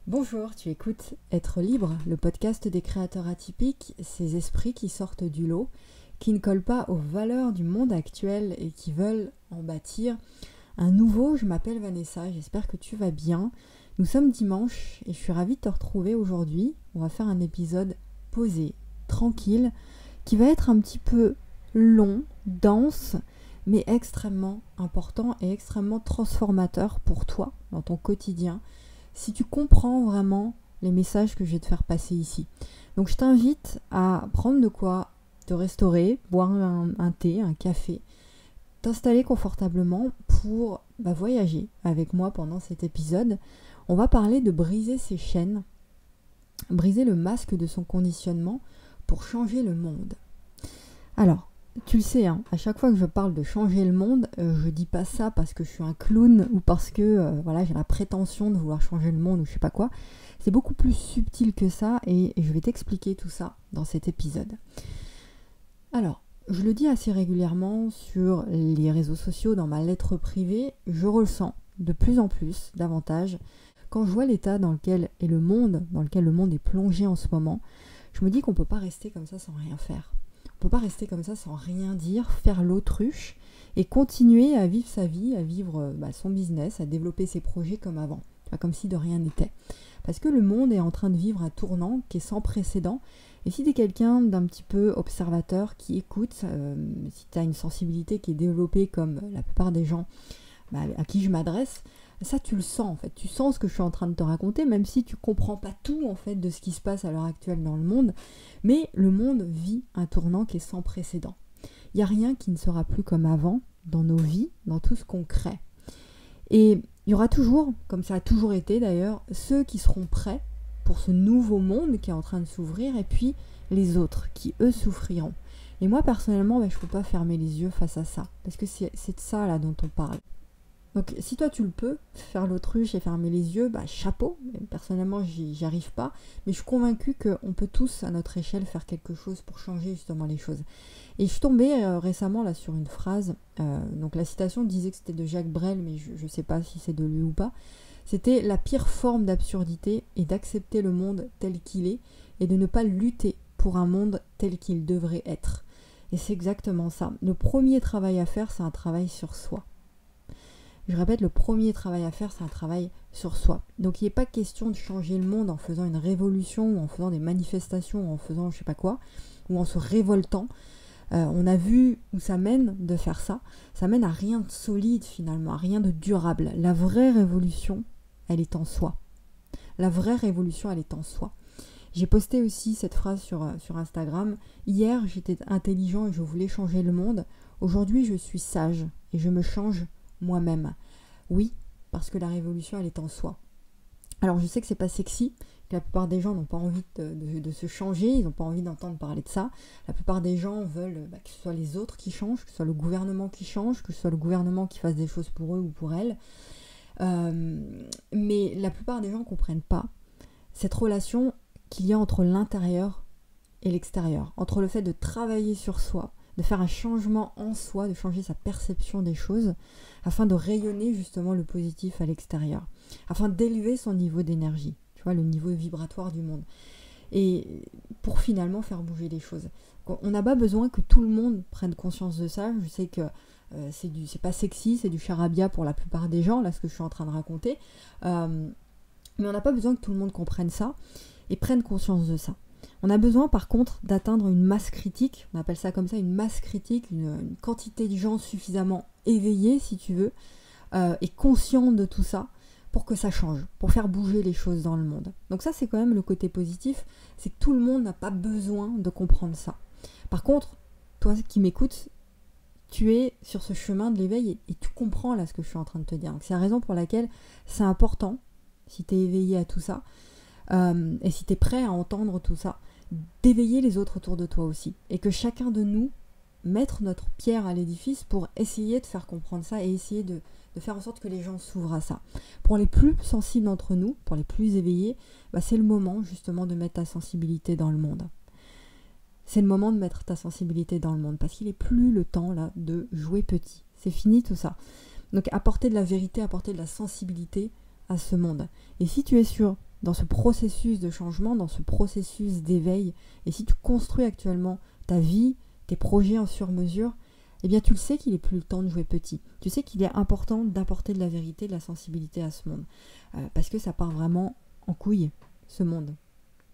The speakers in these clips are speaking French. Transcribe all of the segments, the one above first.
Bonjour, tu écoutes Être libre, le podcast des créateurs atypiques, ces esprits qui sortent du lot, qui ne collent pas aux valeurs du monde actuel et qui veulent en bâtir un nouveau. Je m'appelle Vanessa, j'espère que tu vas bien. Nous sommes dimanche et je suis ravie de te retrouver aujourd'hui. On va faire un épisode posé, tranquille, qui va être un petit peu long, dense, mais extrêmement important et extrêmement transformateur pour toi dans ton quotidien, si tu comprends vraiment les messages que je vais te faire passer ici. Donc je t'invite à prendre de quoi te restaurer, boire un thé, un café, t'installer confortablement pour voyager avec moi pendant cet épisode. On va parler de briser ses chaînes, briser le masque de son conditionnement pour changer le monde. Alors, tu le sais, à chaque fois que je parle de changer le monde, je dis pas ça parce que je suis un clown ou parce que j'ai la prétention de vouloir changer le monde ou je sais pas quoi. C'est beaucoup plus subtil que ça et je vais t'expliquer tout ça dans cet épisode. Alors, je le dis assez régulièrement sur les réseaux sociaux, dans ma lettre privée, je ressens de plus en plus, davantage, quand je vois l'état dans lequel est le monde, dans lequel le monde est plongé en ce moment, je me dis qu'on peut pas rester comme ça sans rien faire. On ne peut pas rester comme ça sans rien dire, faire l'autruche et continuer à vivre sa vie, à vivre son business, à développer ses projets comme avant, comme si de rien n'était. Parce que le monde est en train de vivre un tournant qui est sans précédent. Et si tu es quelqu'un d'un petit peu observateur qui écoute, si tu as une sensibilité qui est développée comme la plupart des gens à qui je m'adresse, ça tu le sens en fait, tu sens ce que je suis en train de te raconter, même si tu comprends pas tout en fait de ce qui se passe à l'heure actuelle dans le monde, mais le monde vit un tournant qui est sans précédent. Il n'y a rien qui ne sera plus comme avant dans nos vies, dans tout ce qu'on crée. Et il y aura toujours, comme ça a toujours été d'ailleurs, ceux qui seront prêts pour ce nouveau monde qui est en train de s'ouvrir, et puis les autres qui eux souffriront. Et moi personnellement, je ne peux pas fermer les yeux face à ça, parce que c'est de ça là dont on parle. Donc si toi tu le peux, faire l'autruche et fermer les yeux, chapeau. Personnellement j'y arrive pas, mais je suis convaincue qu'on peut tous à notre échelle faire quelque chose pour changer justement les choses. Et je suis tombée récemment là sur une phrase, donc la citation disait que c'était de Jacques Brel, mais je sais pas si c'est de lui ou pas. C'était: la pire forme d'absurdité est d'accepter le monde tel qu'il est et de ne pas lutter pour un monde tel qu'il devrait être. Et c'est exactement ça. Le premier travail à faire, c'est un travail sur soi. Je répète, le premier travail à faire, c'est un travail sur soi. Donc il n'est pas question de changer le monde en faisant une révolution, ou en faisant des manifestations, ou en faisant je sais pas quoi, ou en se révoltant. On a vu où ça mène de faire ça. Ça mène à rien de solide finalement, à rien de durable. La vraie révolution, elle est en soi. La vraie révolution, elle est en soi. J'ai posté aussi cette phrase sur Instagram. Hier, j'étais intelligent et je voulais changer le monde. Aujourd'hui, je suis sage et je me change moi-même. Oui, parce que la révolution, elle est en soi. Alors je sais que c'est pas sexy, que la plupart des gens n'ont pas envie de se changer, ils n'ont pas envie d'entendre parler de ça. La plupart des gens veulent que ce soit les autres qui changent, que ce soit le gouvernement qui change, que ce soit le gouvernement qui fasse des choses pour eux ou pour elles. Mais la plupart des gens ne comprennent pas cette relation qu'il y a entre l'intérieur et l'extérieur, entre le fait de travailler sur soi, de faire un changement en soi, de changer sa perception des choses, afin de rayonner justement le positif à l'extérieur, afin d'élever son niveau d'énergie, tu vois, le niveau vibratoire du monde, et pour finalement faire bouger les choses. On n'a pas besoin que tout le monde prenne conscience de ça. Je sais que c'est pas sexy, c'est du charabia pour la plupart des gens, là, ce que je suis en train de raconter, mais on n'a pas besoin que tout le monde comprenne ça et prenne conscience de ça. On a besoin par contre d'atteindre une masse critique, on appelle ça comme ça, une masse critique, une quantité de gens suffisamment éveillés si tu veux, et conscients de tout ça pour que ça change, pour faire bouger les choses dans le monde. Donc ça c'est quand même le côté positif, c'est que tout le monde n'a pas besoin de comprendre ça. Par contre, toi qui m'écoutes, tu es sur ce chemin de l'éveil et tu comprends là ce que je suis en train de te dire. Donc c'est la raison pour laquelle c'est important, si tu es éveillé à tout ça, et si tu es prêt à entendre tout ça, d'éveiller les autres autour de toi aussi. Et que chacun de nous mette notre pierre à l'édifice pour essayer de faire comprendre ça et essayer de faire en sorte que les gens s'ouvrent à ça. Pour les plus sensibles d'entre nous, pour les plus éveillés, c'est le moment justement de mettre ta sensibilité dans le monde. C'est le moment de mettre ta sensibilité dans le monde parce qu'il n'est plus le temps là de jouer petit. C'est fini tout ça. Donc apporter de la vérité, apporter de la sensibilité à ce monde. Et si tu es sur dans ce processus de changement, dans ce processus d'éveil, et si tu construis actuellement ta vie, tes projets en sur-mesure, eh bien tu le sais qu'il n'est plus le temps de jouer petit. Tu sais qu'il est important d'apporter de la vérité, de la sensibilité à ce monde. Parce que ça part vraiment en couille, ce monde,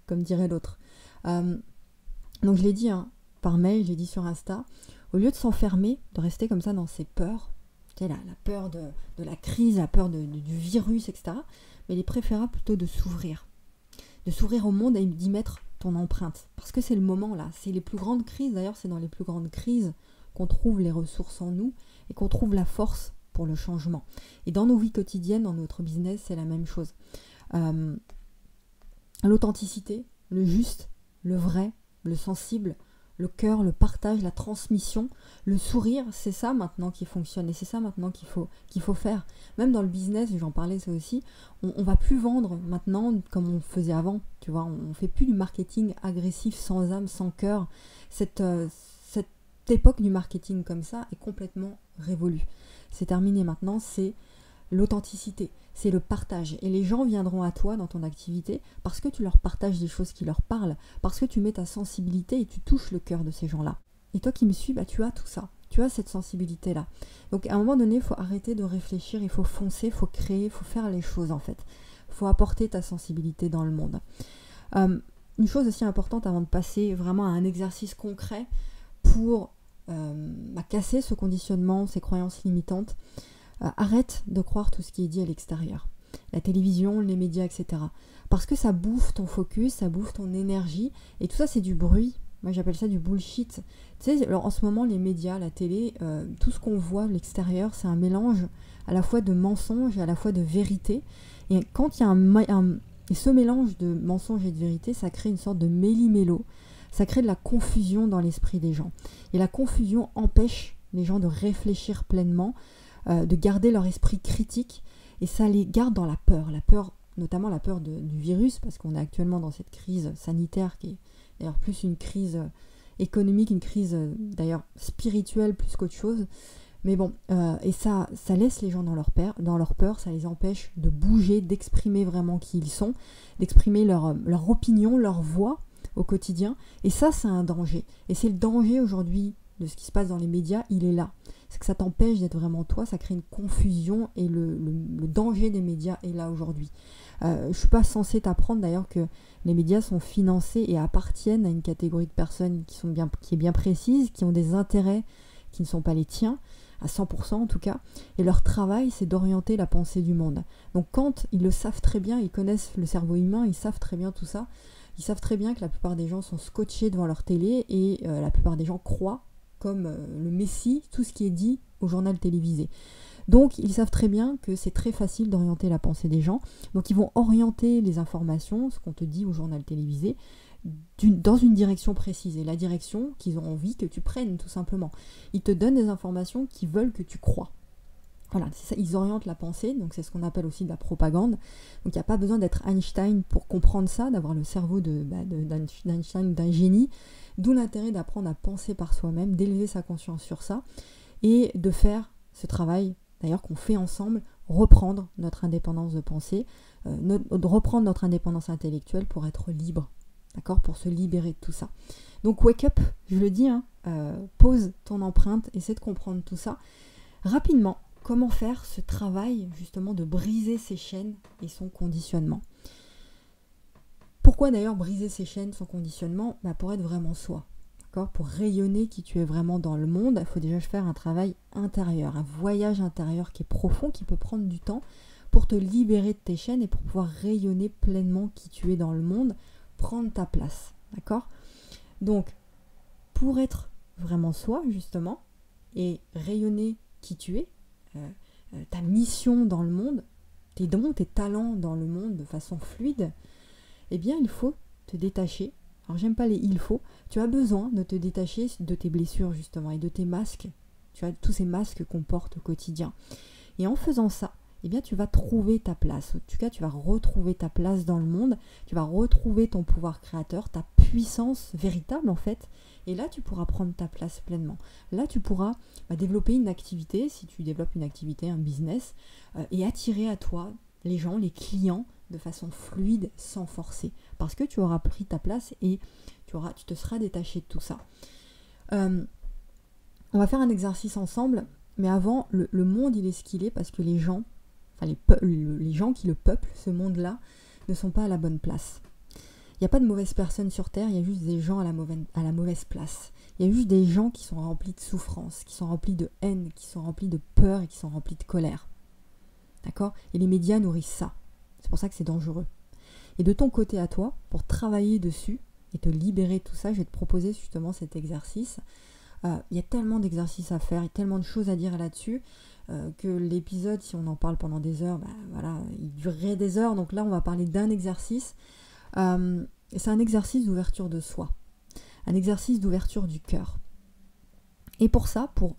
comme dirait l'autre. Donc je l'ai dit par mail, je l'ai dit sur Insta, au lieu de s'enfermer, de rester comme ça dans ses peurs, tu sais, la peur de la crise, la peur du virus, etc., mais il est préférable plutôt de s'ouvrir au monde et d'y mettre ton empreinte. Parce que c'est le moment là, c'est les plus grandes crises, d'ailleurs c'est dans les plus grandes crises qu'on trouve les ressources en nous et qu'on trouve la force pour le changement. Et dans nos vies quotidiennes, dans notre business, c'est la même chose. L'authenticité, le juste, le vrai, le sensible, le cœur, le partage, la transmission, le sourire, c'est ça maintenant qui fonctionne et c'est ça maintenant qu'il faut faire. Même dans le business, j'en parlais ça aussi, on va plus vendre maintenant comme on faisait avant, tu vois, on fait plus du marketing agressif, sans âme, sans cœur. Cette époque du marketing comme ça est complètement révolue. C'est terminé maintenant, c'est l'authenticité, c'est le partage. Et les gens viendront à toi dans ton activité parce que tu leur partages des choses qui leur parlent, parce que tu mets ta sensibilité et tu touches le cœur de ces gens-là. Et toi qui me suis, tu as tout ça, tu as cette sensibilité-là. Donc à un moment donné, il faut arrêter de réfléchir, il faut foncer, il faut créer, il faut faire les choses en fait. Il faut apporter ta sensibilité dans le monde. Une chose aussi importante avant de passer vraiment à un exercice concret pour casser ce conditionnement, ces croyances limitantes. Arrête de croire tout ce qui est dit à l'extérieur. La télévision, les médias, etc. Parce que ça bouffe ton focus, ça bouffe ton énergie. Et tout ça, c'est du bruit. Moi, j'appelle ça du bullshit. Tu sais, alors, en ce moment, les médias, la télé, tout ce qu'on voit à l'extérieur, c'est un mélange à la fois de mensonges et à la fois de vérité. Et quand il y a et ce mélange de mensonges et de vérité, ça crée une sorte de méli-mélo. Ça crée de la confusion dans l'esprit des gens. Et la confusion empêche les gens de réfléchir pleinement, de garder leur esprit critique, et ça les garde dans la peur, notamment la peur du virus, parce qu'on est actuellement dans cette crise sanitaire qui est d'ailleurs plus une crise économique, une crise d'ailleurs spirituelle plus qu'autre chose. Mais bon, et ça laisse les gens dans leur peur, ça les empêche de bouger, d'exprimer vraiment qui ils sont, d'exprimer leur opinion, leur voix au quotidien, et ça c'est un danger. Et c'est le danger aujourd'hui de ce qui se passe dans les médias, il est là. C'est que ça t'empêche d'être vraiment toi, ça crée une confusion, et le danger des médias est là aujourd'hui. Je suis pas censée t'apprendre d'ailleurs que les médias sont financés et appartiennent à une catégorie de personnes qui est bien précise, qui ont des intérêts qui ne sont pas les tiens, à 100% en tout cas, et leur travail c'est d'orienter la pensée du monde. Donc quand ils le savent très bien, ils connaissent le cerveau humain, ils savent très bien tout ça, ils savent très bien que la plupart des gens sont scotchés devant leur télé et la plupart des gens croient comme le messie tout ce qui est dit au journal télévisé. Donc ils savent très bien que c'est très facile d'orienter la pensée des gens, donc ils vont orienter les informations, ce qu'on te dit au journal télévisé, dans une direction précise, et la direction qu'ils ont envie que tu prennes tout simplement. Ils te donnent des informations qu'ils veulent que tu crois. Voilà, c'est ça, ils orientent la pensée, donc c'est ce qu'on appelle aussi de la propagande. Donc il n'y a pas besoin d'être Einstein pour comprendre ça, d'avoir le cerveau d'Einstein, d'un génie, d'où l'intérêt d'apprendre à penser par soi-même, d'élever sa conscience sur ça, et de faire ce travail, d'ailleurs qu'on fait ensemble, reprendre notre indépendance de pensée, reprendre notre indépendance intellectuelle pour être libre, d'accord, pour se libérer de tout ça. Donc wake up, je le dis, pose ton empreinte, essaie de comprendre tout ça. Rapidement, comment faire ce travail justement de briser ses chaînes et son conditionnement. Pourquoi d'ailleurs briser ses chaînes, son conditionnement ? Pour être vraiment soi. D'accord ? Pour rayonner qui tu es vraiment dans le monde, il faut déjà faire un travail intérieur, un voyage intérieur qui est profond, qui peut prendre du temps pour te libérer de tes chaînes et pour pouvoir rayonner pleinement qui tu es dans le monde, prendre ta place. D'accord ? Donc, pour être vraiment soi, justement, et rayonner qui tu es, ta mission dans le monde, tes dons, tes talents dans le monde de façon fluide, eh bien il faut te détacher. Alors j'aime pas les il faut, tu as besoin de te détacher de tes blessures justement et de tes masques, tu as tous ces masques qu'on porte au quotidien. Et en faisant ça, eh bien tu vas trouver ta place. En tout cas, tu vas retrouver ta place dans le monde, tu vas retrouver ton pouvoir créateur, ta puissance véritable en fait. Et là, tu pourras prendre ta place pleinement. Là, tu pourras développer une activité, si tu développes une activité, un business, et attirer à toi les gens, les clients, de façon fluide, sans forcer. Parce que tu auras pris ta place et tu te seras détaché de tout ça. On va faire un exercice ensemble, mais avant, le monde, il est ce qu'il est parce que les gens, les gens qui le peuplent, ce monde-là, ne sont pas à la bonne place. Il n'y a pas de mauvaises personnes sur Terre, il y a juste des gens à la mauvaise place. Il y a juste des gens qui sont remplis de souffrance, qui sont remplis de haine, qui sont remplis de peur et qui sont remplis de colère. D'accord ? Et les médias nourrissent ça. C'est pour ça que c'est dangereux. Et de ton côté à toi, pour travailler dessus et te libérer de tout ça, je vais te proposer justement cet exercice. Il y a tellement d'exercices à faire, il y a tellement de choses à dire là-dessus, que l'épisode, si on en parle pendant des heures, il durerait des heures. Donc là, on va parler d'un exercice. C'est un exercice d'ouverture de soi, un exercice d'ouverture du cœur. Et pour ça, pour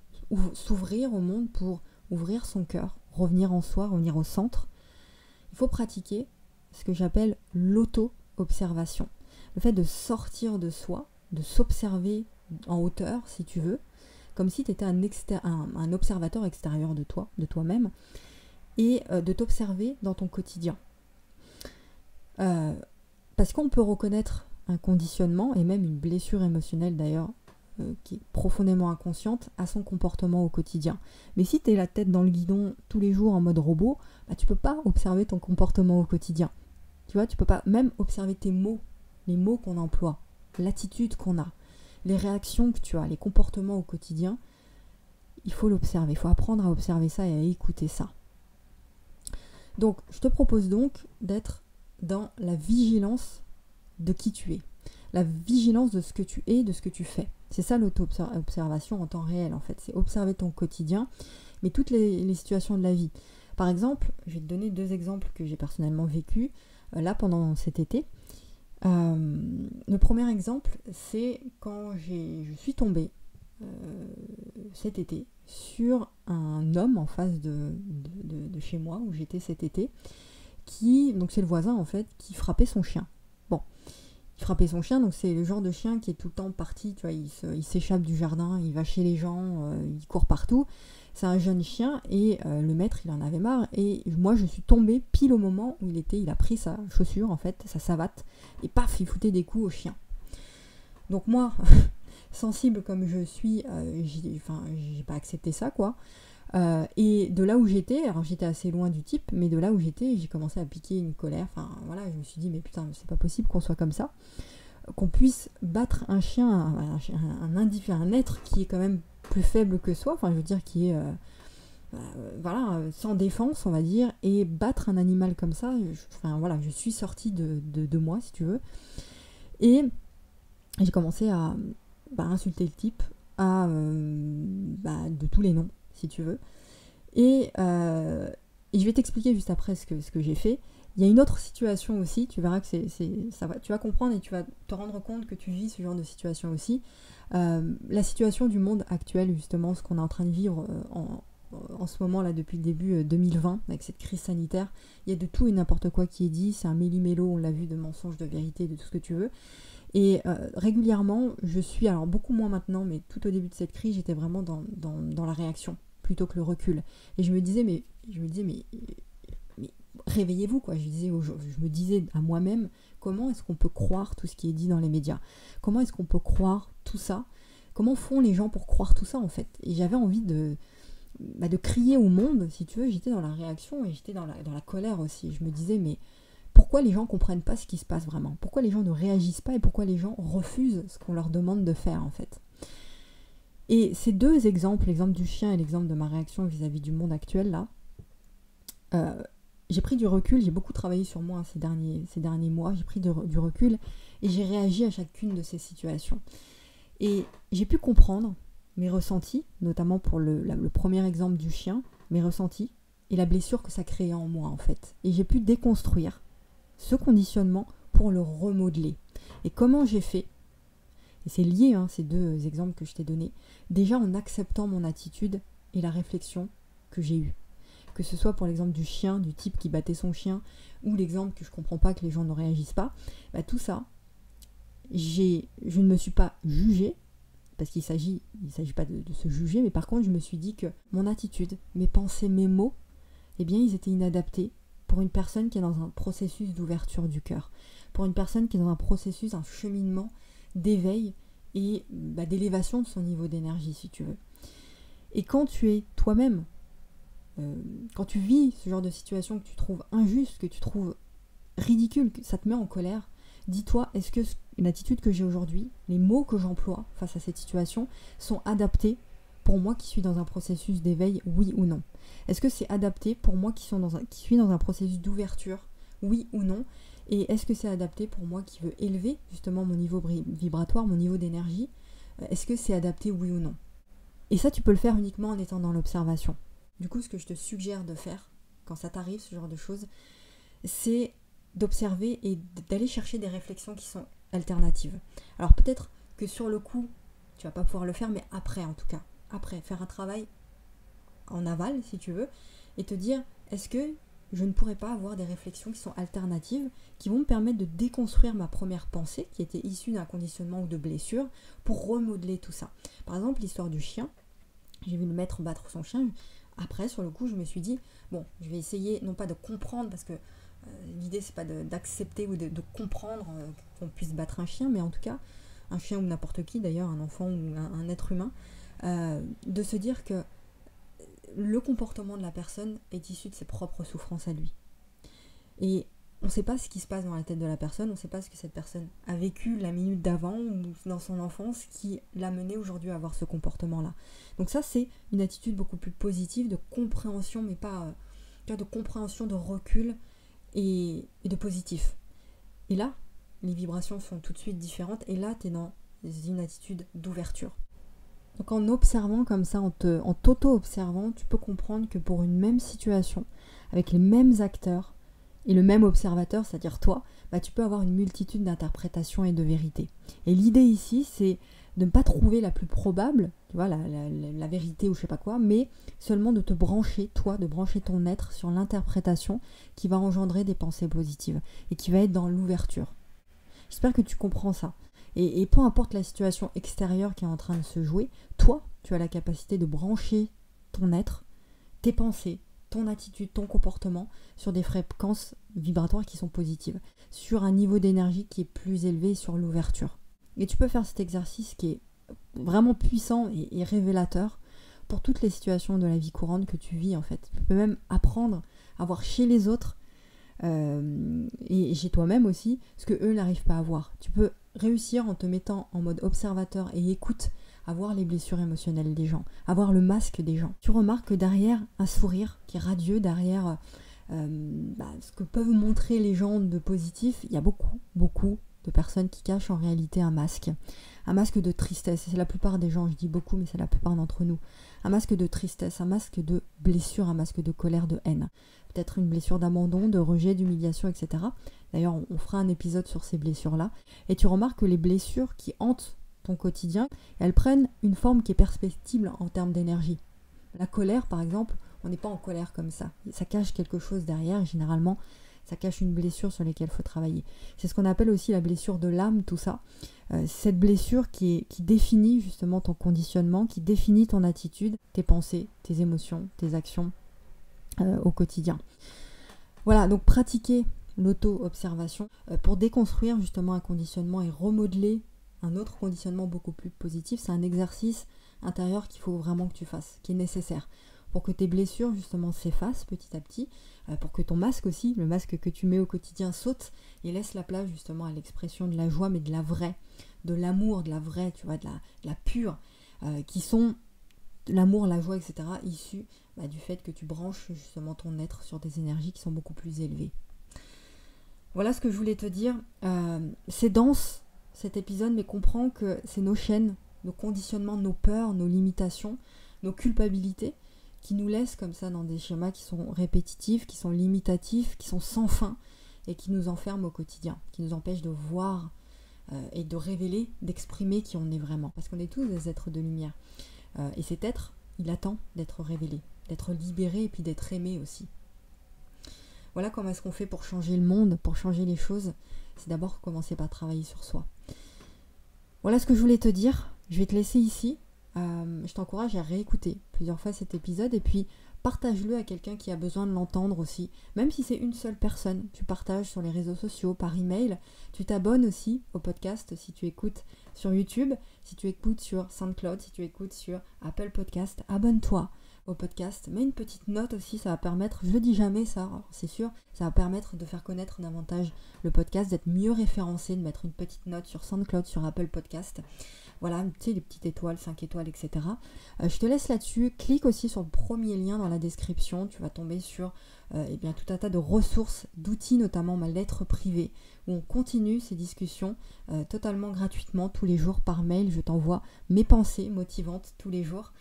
s'ouvrir au monde, pour ouvrir son cœur, revenir en soi, revenir au centre, il faut pratiquer ce que j'appelle l'auto-observation. Le fait de sortir de soi, de s'observer en hauteur, si tu veux, comme si tu étais un observateur extérieur de toi, de toi-même, et de t'observer dans ton quotidien. Parce qu'on peut reconnaître un conditionnement, et même une blessure émotionnelle d'ailleurs, qui est profondément inconsciente, à son comportement au quotidien. Mais si tu es la tête dans le guidon tous les jours en mode robot, tu peux pas observer ton comportement au quotidien. Tu vois, tu peux pas même observer tes mots, les mots qu'on emploie, l'attitude qu'on a, les réactions que tu as, les comportements au quotidien. Il faut l'observer, il faut apprendre à observer ça et à écouter ça. Donc, je te propose donc d'être dans la vigilance de qui tu es, la vigilance de ce que tu es, de ce que tu fais. C'est ça l'auto-observation en temps réel en fait, c'est observer ton quotidien, mais toutes les situations de la vie. Par exemple, je vais te donner 2 exemples que j'ai personnellement vécu là pendant cet été. Le premier exemple, c'est quand je suis tombée cet été sur un homme en face de chez moi où j'étais cet été, donc c'est le voisin en fait, qui frappait son chien. Bon, il frappait son chien, donc c'est le genre de chien qui est tout le temps parti, tu vois, il s'échappe du jardin, il va chez les gens, il court partout. C'est un jeune chien et le maître il en avait marre et moi je suis tombée pile au moment où il a pris sa chaussure en fait, sa savate, et paf, il foutait des coups au chien. Donc moi, sensible comme je suis, j'ai pas accepté ça quoi. Et de là où j'étais, alors j'étais assez loin du type, mais de là où j'étais, j'ai commencé à piquer une colère. Enfin voilà, je me suis dit mais putain, c'est pas possible qu'on soit comme ça, qu'on puisse battre un chien, un être qui est quand même plus faible que soi, enfin je veux dire qui est sans défense on va dire, et battre un animal comme ça, je suis sortie de moi si tu veux, et j'ai commencé à insulter le type de tous les noms si tu veux, et je vais t'expliquer juste après ce que j'ai fait. Il y a une autre situation aussi, tu verras que tu vas comprendre et tu vas te rendre compte que tu vis ce genre de situation aussi. La situation du monde actuel, justement, ce qu'on est en train de vivre en ce moment là depuis le début 2020, avec cette crise sanitaire, il y a de tout et n'importe quoi qui est dit, c'est un méli-mélo, on l'a vu, de mensonges, de vérité, de tout ce que tu veux. Et régulièrement, je suis, alors beaucoup moins maintenant, mais tout au début de cette crise, j'étais vraiment dans la réaction, plutôt que le recul. Et je me disais, mais réveillez-vous quoi, je me disais à moi-même, comment est-ce qu'on peut croire tout ce qui est dit dans les médias, comment est-ce qu'on peut croire tout ça, comment font les gens pour croire tout ça en fait. Et j'avais envie de crier au monde si tu veux, j'étais dans la réaction et j'étais dans la colère aussi. Je me disais mais pourquoi les gens comprennent pas ce qui se passe vraiment, pourquoi les gens ne réagissent pas et pourquoi les gens refusent ce qu'on leur demande de faire en fait. Et ces 2 exemples, l'exemple du chien et l'exemple de ma réaction vis-à-vis du monde actuel là, j'ai pris du recul, j'ai beaucoup travaillé sur moi ces derniers mois, j'ai pris du recul et j'ai réagi à chacune de ces situations. Et j'ai pu comprendre mes ressentis, notamment pour le premier exemple du chien, mes ressentis et la blessure que ça créait en moi en fait. Et j'ai pu déconstruire ce conditionnement pour le remodeler. Et comment j'ai fait ? Et c'est lié, ces 2 exemples que je t'ai donnés, déjà en acceptant mon attitude et la réflexion que j'ai eue. Que ce soit pour l'exemple du chien, du type qui battait son chien, ou l'exemple que je comprends pas que les gens ne réagissent pas, tout ça, je ne me suis pas jugée, parce qu'il s'agit pas de se juger, mais par contre je me suis dit que mon attitude, mes pensées, mes mots, ils étaient inadaptés pour une personne qui est dans un processus d'ouverture du cœur, pour une personne qui est dans un processus, un cheminement d'éveil et d'élévation de son niveau d'énergie, si tu veux. Et quand tu es toi-même, quand tu vis ce genre de situation que tu trouves injuste, que tu trouves ridicule, que ça te met en colère, dis-toi, est-ce que l'attitude que j'ai aujourd'hui, les mots que j'emploie face à cette situation sont adaptés pour moi qui suis dans un processus d'éveil, oui ou non? Est-ce que c'est adapté pour moi qui suis dans un processus d'ouverture, oui ou non? Et est-ce que c'est adapté pour moi qui veux élever justement mon niveau vibratoire, mon niveau d'énergie? Est-ce que c'est adapté, oui ou non? Et ça, tu peux le faire uniquement en étant dans l'observation. Du coup, ce que je te suggère de faire, quand ça t'arrive, ce genre de choses, c'est d'observer et d'aller chercher des réflexions qui sont alternatives. Alors peut-être que sur le coup, tu vas pas pouvoir le faire, mais après en tout cas. Après, faire un travail en aval, si tu veux, et te dire, est-ce que je ne pourrais pas avoir des réflexions qui sont alternatives, qui vont me permettre de déconstruire ma première pensée, qui était issue d'un conditionnement ou de blessure, pour remodeler tout ça. Par exemple, l'histoire du chien, j'ai vu le maître battre son chien. Après, sur le coup, je me suis dit, bon, je vais essayer, non pas de comprendre, parce que l'idée, c'est pas d'accepter ou de comprendre qu'on puisse battre un chien, mais en tout cas, un chien ou n'importe qui, d'ailleurs, un enfant ou un être humain, de se dire que le comportement de la personne est issu de ses propres souffrances à lui. Et on ne sait pas ce qui se passe dans la tête de la personne, on ne sait pas ce que cette personne a vécu la minute d'avant ou dans son enfance qui l'a mené aujourd'hui à avoir ce comportement-là. Donc ça, c'est une attitude beaucoup plus positive de compréhension, mais pas de compréhension, de recul et de positif. Et là, les vibrations sont tout de suite différentes et là, tu es dans une attitude d'ouverture. Donc en observant comme ça, en t'auto-observant, tu peux comprendre que pour une même situation, avec les mêmes acteurs et le même observateur, c'est-à-dire toi, tu peux avoir une multitude d'interprétations et de vérités. Et l'idée ici, c'est de ne pas trouver la plus probable, tu vois, la vérité ou je sais pas quoi, mais seulement de te brancher, toi, de brancher ton être sur l'interprétation qui va engendrer des pensées positives et qui va être dans l'ouverture. J'espère que tu comprends ça. Et peu importe la situation extérieure qui est en train de se jouer, toi, tu as la capacité de brancher ton être, tes pensées, ton attitude, ton comportement sur des fréquences vibratoires qui sont positives, sur un niveau d'énergie qui est plus élevé, sur l'ouverture. Et tu peux faire cet exercice qui est vraiment puissant et révélateur pour toutes les situations de la vie courante que tu vis en fait. Tu peux même apprendre à voir chez les autres et chez toi-même aussi ce que eux n'arrivent pas à voir. Tu peux réussir en te mettant en mode observateur et écoute à voir les blessures émotionnelles des gens, à voir le masque des gens. Tu remarques que derrière un sourire qui est radieux, derrière ce que peuvent montrer les gens de positif, il y a beaucoup de personnes qui cachent en réalité un masque de tristesse. C'est la plupart des gens, je dis beaucoup, mais c'est la plupart d'entre nous. Un masque de tristesse, un masque de blessure, un masque de colère, de haine. Peut-être une blessure d'abandon, de rejet, d'humiliation, etc. D'ailleurs, on fera un épisode sur ces blessures-là. Et tu remarques que les blessures qui hantent ton quotidien, elles prennent une forme qui est perceptible en termes d'énergie. La colère, par exemple, on n'est pas en colère comme ça. Ça cache quelque chose derrière, généralement, ça cache une blessure sur laquelle il faut travailler. C'est ce qu'on appelle aussi la blessure de l'âme, tout ça. Cette blessure qui définit justement ton conditionnement, qui définit ton attitude, tes pensées, tes émotions, tes actions au quotidien. Voilà, donc pratiquer l'auto-observation pour déconstruire justement un conditionnement et remodeler un autre conditionnement beaucoup plus positif, c'est un exercice intérieur qu'il faut vraiment que tu fasses, qui est nécessaire pour que tes blessures justement s'effacent petit à petit, pour que ton masque aussi, le masque que tu mets au quotidien saute et laisse la place justement à l'expression de la joie, mais de la vraie, de l'amour, de la vraie, tu vois, de la pure, qui sont l'amour, la joie, etc., issus du fait que tu branches justement ton être sur des énergies qui sont beaucoup plus élevées. Voilà ce que je voulais te dire. C'est dense cet épisode, mais comprends que c'est nos chaînes, nos conditionnements, nos peurs, nos limitations, nos culpabilités qui nous laissent comme ça dans des schémas qui sont répétitifs, qui sont limitatifs, qui sont sans fin et qui nous enferment au quotidien, qui nous empêchent de voir et de révéler, d'exprimer qui on est vraiment. Parce qu'on est tous des êtres de lumière. Et cet être, il attend d'être révélé, d'être libéré et puis d'être aimé aussi. Voilà comment est-ce qu'on fait pour changer le monde, pour changer les choses. C'est d'abord commencer par travailler sur soi. Voilà ce que je voulais te dire. Je vais te laisser ici. Je t'encourage à réécouter plusieurs fois cet épisode et puis partage-le à quelqu'un qui a besoin de l'entendre aussi. Même si c'est une seule personne, tu partages sur les réseaux sociaux, par email, tu t'abonnes aussi au podcast si tu écoutes sur YouTube, si tu écoutes sur SoundCloud, si tu écoutes sur Apple Podcast, abonne-toi au podcast, mets une petite note aussi, ça va permettre, je le dis jamais ça, alors c'est sûr, ça va permettre de faire connaître davantage le podcast, d'être mieux référencé, de mettre une petite note sur SoundCloud, sur Apple Podcast. Voilà, tu sais, les petites étoiles, 5 étoiles, etc. Je te laisse là-dessus. Clique aussi sur le premier lien dans la description. Tu vas tomber sur tout un tas de ressources, d'outils, notamment ma lettre privée, où on continue ces discussions totalement gratuitement tous les jours par mail. Je t'envoie mes pensées motivantes tous les jours.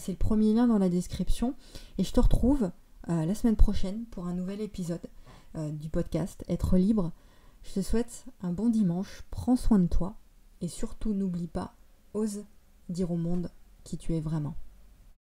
C'est le premier lien dans la description. Et je te retrouve la semaine prochaine pour un nouvel épisode du podcast Être libre. Je te souhaite un bon dimanche. Prends soin de toi. Et surtout, n'oublie pas, ose dire au monde qui tu es vraiment.